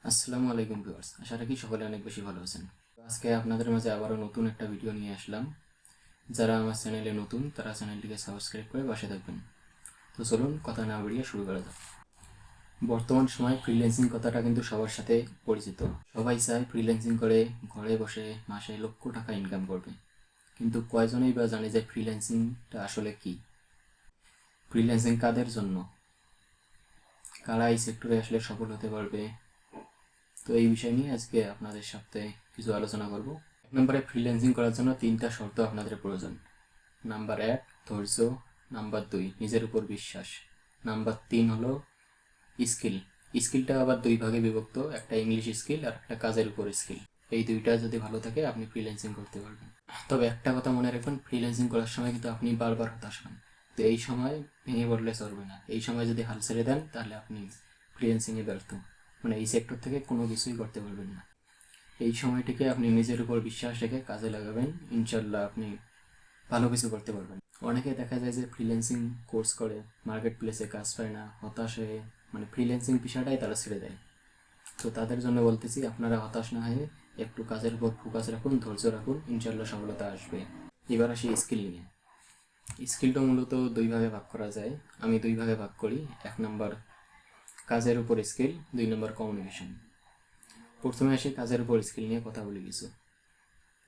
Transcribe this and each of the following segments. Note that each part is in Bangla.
আসসালামু আলাইকুম ভিউয়ার্স, আশা রাখি সকলে অনেক বেশি ভালো আছেন। আজকে আপনাদের মাঝে আবারও নতুন একটা ভিডিও নিয়ে আসলাম। যারা আমার চ্যানেলে নতুন তারা চ্যানেলটিকে সাবস্ক্রাইব করে পাশে থাকবেন। তো চলুন কথা না বাড়িয়ে শুরু করা যাক। বর্তমান সময়ে ফ্রিল্যান্সিং কথাটা কিন্তু সবার সাথে পরিচিত। সবাই চায় ফ্রিল্যান্সিং করে ঘরে বসে মাসে লক্ষ টাকা ইনকাম করবে, কিন্তু কয়জনই বা জানে যে ফ্রিল্যান্সিংটা আসলে কি, ফ্রিল্যান্সিং কাদের জন্য, কারা এই সেক্টরে আসলে সফল হতে পারবে। তো এই বিষয় নিয়ে আজকে আপনাদের সাথে কিছু আলোচনা করব। এক নম্বরে, ফ্রিল্যান্সিং করার জন্য তিনটা শর্ত আপনাদের প্রয়োজন। নাম্বার 1 ধৈর্য, নাম্বার 2 নিজের উপর বিশ্বাস, নাম্বার 3 হলো স্কিল। স্কিলটা আবার দুই ভাগে বিভক্ত, একটা ইংলিশ স্কিল আর একটা কাজের উপর স্কিল। এই দুইটা যদি ভালো থাকে আপনি ফ্রিল্যান্সিং করতে পারবেন। তবে একটা কথা মনে রাখবেন, ফ্রিল্যান্সিং করার সময় কিন্তু আপনি বারবার হতাশ হন। তো এই সময় ভেঙে পড়লে চলবে না। এই সময় যদি হাল ছেড়ে দেন তাহলে আপনি ফ্রিল্যান্সিংয়ে ব্যর্থ, মানে এই সেক্টর থেকে কোনো কিছুই করতে পারবেন না। এই সময়টিকে আপনি নিজের উপর বিশ্বাস রেখে কাজে লাগাবেন, ইনশাল্লাহ আপনি ভালো কিছু করতে পারবেন। অনেকে দেখা যায় যে ফ্রিল্যান্সিং কোর্স করে মার্কেট প্লেসে কাজ পায় না, হতাশ হয়ে মানে ফ্রিল্যান্সিং পেশাটাই তারা ছেড়ে দেয়। তো তাদের জন্য বলতেছি, আপনারা হতাশ না হয়ে একটু কাজের উপর ফোকাস রাখুন, ধৈর্য রাখুন, ইনশাল্লাহ সফলতা আসবে। এবার আসি স্কিল নিয়ে। স্কিলটা মূলত দুই ভাগে ভাগ করা যায়, আমি দুই ভাগে ভাগ করি। এক নম্বর কাজের উপর স্কিল, 2 নম্বর কমিউনিকেশন। প্রথমে আসি কাজের উপর স্কিল নিয়ে কথা বলি কিছু।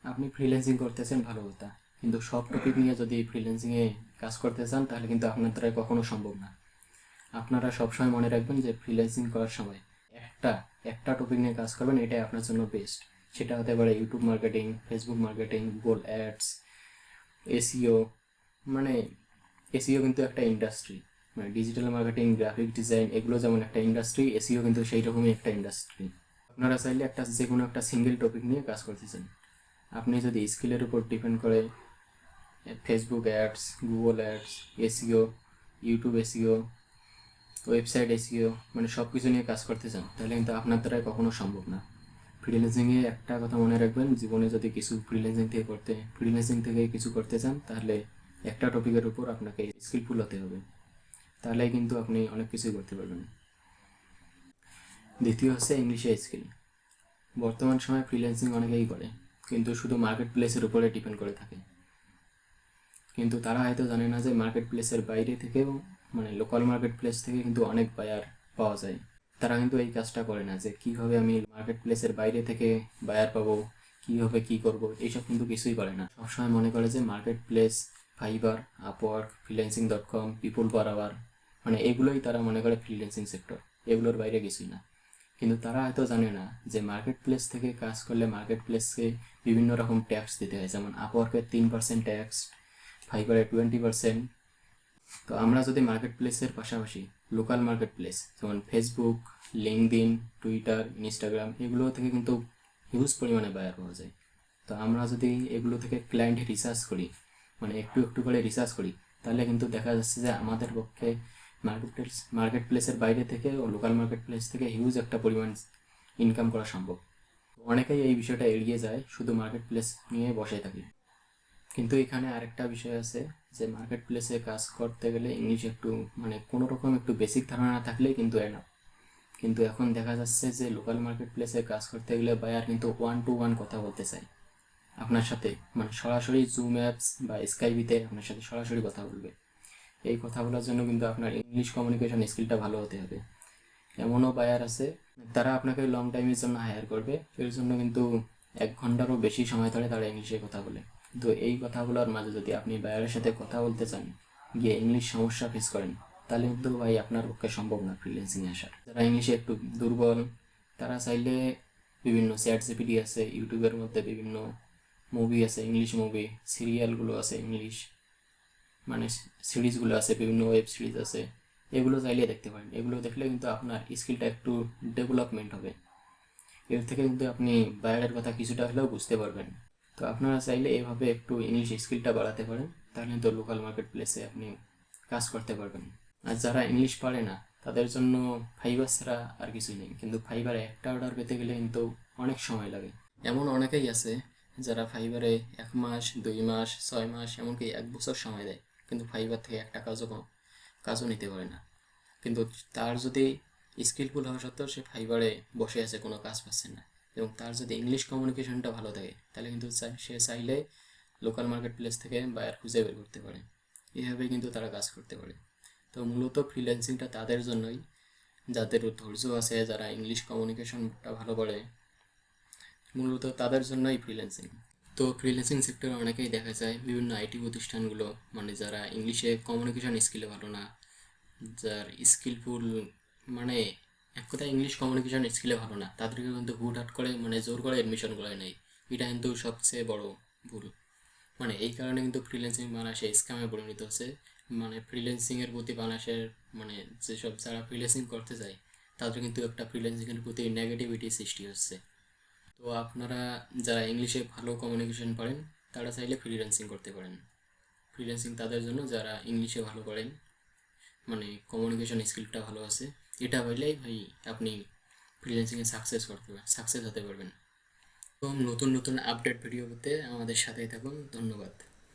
আপনি ফ্রিল্যান্সিং করতেছেন ভালো কথা, কিন্তু সব টপিক নিয়ে যদি ফ্রিল্যান্সিংয়ে কাজ করতে চান তাহলে কিন্তু আপনার দ্বারা কখনো সম্ভব না। আপনারা সবসময় মনে রাখবেন যে ফ্রিল্যান্সিং করার সময় একটা একটা টপিক নিয়ে কাজ করবেন, এটাই আপনার জন্য বেস্ট। সেটা হতে পারে YouTube marketing, Facebook marketing, Google ads, SEO. মানে এসইও কিন্তু একটা ইন্ডাস্ট্রি, মানে ডিজিটাল মার্কেটিং, গ্রাফিক ডিজাইন, এগুলো যেমন একটা ইন্ডাস্ট্রি, এসইও কিন্তু সেই রকমই একটা ইন্ডাস্ট্রি। আপনারা চাইলে যে কোনো একটা সিঙ্গেল টপিক নিয়ে কাজ করতেছেন। আপনি যদি স্কিলের উপর ডিপেন্ড করে Facebook ads, Google ads, SEO, YouTube SEO, website SEO, মানে সব কিছু নিয়ে কাজ করতে চান তাহলে কিন্তু আপনার দ্বারা কখনো সম্ভব না। ফ্রিল্যান্সিংয়ে একটা কথা মনে রাখবেন, জীবনে যদি কিছু ফ্রিল্যান্সিং থেকে কিছু করতে চান তাহলে একটা টপিকের উপর আপনাকে স্কিলফুল হতে হবে, তাহলে কিন্তু আপনি অনেক কিছুই করতে পারবেন। দ্বিতীয় হচ্ছে ইংলিশে স্কিল। বর্তমান সময়ে ফ্রিল্যান্সিং অনেকেই করে, কিন্তু শুধু মার্কেট প্লেসের উপরে ডিপেন্ড করে থাকে। কিন্তু তারা হয়তো জানে না যে মার্কেট প্লেসের বাইরে থেকেও, মানে লোকাল মার্কেট প্লেস থেকে কিন্তু অনেক বায়ার পাওয়া যায়। তারা কিন্তু এই কাজটা করে না যে কীভাবে আমি মার্কেট প্লেসের বাইরে থেকে বায়ার পাবো, কীভাবে কী করব, এইসব কিন্তু কিছুই করে না। সবসময় মনে করে যে market place, fibre, Upwork, freelancing.com, পিপুল পার আওয়ার, মানে এগুলোই তারা মনে করে ফ্রিল্যান্সিং সেক্টর, এগুলোর বাইরে কিছুই না। কিন্তু তারা হয়তো জানে না যে মার্কেট প্লেস থেকে কাজ করলে মার্কেট প্লেসকে বিভিন্ন রকম ট্যাক্স দিতে হয়, যেমন আপওয়ার্কের 3% ট্যাক্স, ফাইবারে 20%। তো আমরা যদি মার্কেট প্লেসের পাশাপাশি লোকাল মার্কেট প্লেস যেমন ফেসবুক, লিঙ্কডইন, টুইটার, ইনস্টাগ্রাম, এগুলো থেকে কিন্তু হিউজ পরিমাণে বায়ার পাওয়া যায়। তো আমরা যদি এগুলো থেকে ক্লায়েন্ট রিসার্চ করি, মানে একটু একটু করে রিসার্চ করি, তাহলে কিন্তু দেখা যাচ্ছে যে আমাদের পক্ষে মার্কেট প্লেসের বাইরে থেকে ও লোকাল মার্কেট প্লেস থেকে হিউজ একটা পরিমাণ ইনকাম করা সম্ভব। অনেকেই এই বিষয়টা এড়িয়ে যায়, শুধু মার্কেট প্লেস নিয়ে বসে থাকে। কিন্তু এখানে আরেকটা বিষয় আছে যে মার্কেট প্লেসে কাজ করতে গেলে ইংলিশ একটু, মানে কোনো রকম একটু বেসিক ধারণা থাকলেই কিন্তু এনাফ। কিন্তু এখন দেখা যাচ্ছে যে লোকাল মার্কেট প্লেসে কাজ করতে গেলে বায়ার কিন্তু 1-to-1 কথা বলতে চায় আপনার সাথে, মানে সরাসরি জুম অ্যাপস বা স্কাইপিতে আপনার সাথে সরাসরি কথা বলবে। এই কথা বলার জন্য কিন্তু আপনার ইংলিশ কমিউনিকেশন স্কিলটা ভালো হতে হবে। এমনও বায়ার আছে, তারা আপনাকে লং টাইমের জন্য হায়ার করবে, এর জন্য কিন্তু 1 ঘন্টারও বেশি সময় ধরে তারা ইংলিশে কথা বলে। তো এই কথা বলার মাঝে যদি আপনি বায়ারের সাথে কথা বলতে চান, গিয়ে ইংলিশ সমস্যা ফেস করেন, তাহলে কিন্তু ভাই আপনার পক্ষে সম্ভব না ফ্রিল্যান্সিংয়ে আসার। যারা ইংলিশে একটু দুর্বল তারা চাইলে বিভিন্ন চ্যাট জিপিটি আছে, ইউটিউবের মধ্যে বিভিন্ন মুভি আছে, ইংলিশ মুভি, সিরিয়ালগুলো আছে ইংলিশ, মানে সিরিজগুলো আছে, বিভিন্ন ওয়েব সিরিজ আছে, এগুলো চাইলে দেখতে পারেন। এগুলো দেখলে কিন্তু আপনার স্কিলটা একটু ডেভেলপমেন্ট হবে, এর থেকে কিন্তু আপনি বাইরের কথা কিছুটা হলেও বুঝতে পারবেন। তো আপনারা চাইলে এভাবে একটু ইংলিশ স্কিলটা বাড়াতে পারেন, তাহলে তো লোকাল মার্কেট প্লেসে আপনি কাজ করতে পারবেন। আর যারা ইংলিশ পারে না তাদের জন্য ফাইবার ছাড়া আর কিছুই নেই, কিন্তু ফাইবারে একটা অর্ডার পেতে গেলে কিন্তু অনেক সময় লাগে। এমন অনেকেই আছে যারা ফাইবারে 1 মাস, 2 মাস, 6 মাস, এমনকি 1 বছর সময় দেয়, কিন্তু ফাইবার থেকে একটা কাজও নিতে পারে না। কিন্তু তার যদি স্কিলফুল হওয়া সত্ত্বেও সে ফাইবারে বসে আছে, কোনো কাজ পাচ্ছে না, এবং তার যদি ইংলিশ কমিউনিকেশনটা ভালো থাকে তাহলে কিন্তু সে চাইলে লোকাল মার্কেট প্লেস থেকে বায়ার খুঁজে বের করতে পারে। এইভাবে কিন্তু তারা কাজ করতে পারে। তো মূলত ফ্রিল্যান্সিংটা তাদের জন্যই যাদের ধৈর্য আছে, যারা ইংলিশ কমিউনিকেশনটা ভালো করে, মূলত তাদের জন্যই ফ্রিল্যান্সিং। তো ফ্রিল্যান্সিং সেক্টরে অনেকেই দেখা যায় বিভিন্ন আইটি প্রতিষ্ঠানগুলো, মানে যারা ইংলিশে কমিউনিকেশন স্কিলে ভালো না, যার স্কিলফুল, মানে এক কথায় ইংলিশ কমিউনিকেশন স্কিলে ভালো না, তাদেরকে কিন্তু হুটহাট করে মানে জোর করে অ্যাডমিশন করায় নেই। এটা কিন্তু সবচেয়ে বড় ভুল। মানে এই কারণে কিন্তু ফ্রিল্যান্সিং বাংলাদেশে স্ক্যামে পরিণত হচ্ছে। মানে ফ্রিল্যান্সিংয়ের প্রতি বাংলাদেশের মানে যেসব যারা ফ্রিল্যান্সিং করতে যায় তাদের কিন্তু একটা ফ্রিল্যান্সিংয়ের প্রতি নেগেটিভিটি সৃষ্টি হচ্ছে। তো আপনারা যারা ইংলিশে ভালো কমিউনিকেশন পারেন তারা চাইলে ফ্রিল্যান্সিং করতে পারেন। ফ্রিল্যান্সিং তাদের জন্য যারা ইংলিশে ভালো করেন, মানে কমিউনিকেশন স্কিলটা ভালো আছে, এটা হইলেই ভাই আপনি ফ্রিল্যান্সিংয়ে সাকসেস হতে পারবেন। তো নতুন নতুন আপডেট ভিডিও পেতে আমাদের সাথেই থাকুন। ধন্যবাদ।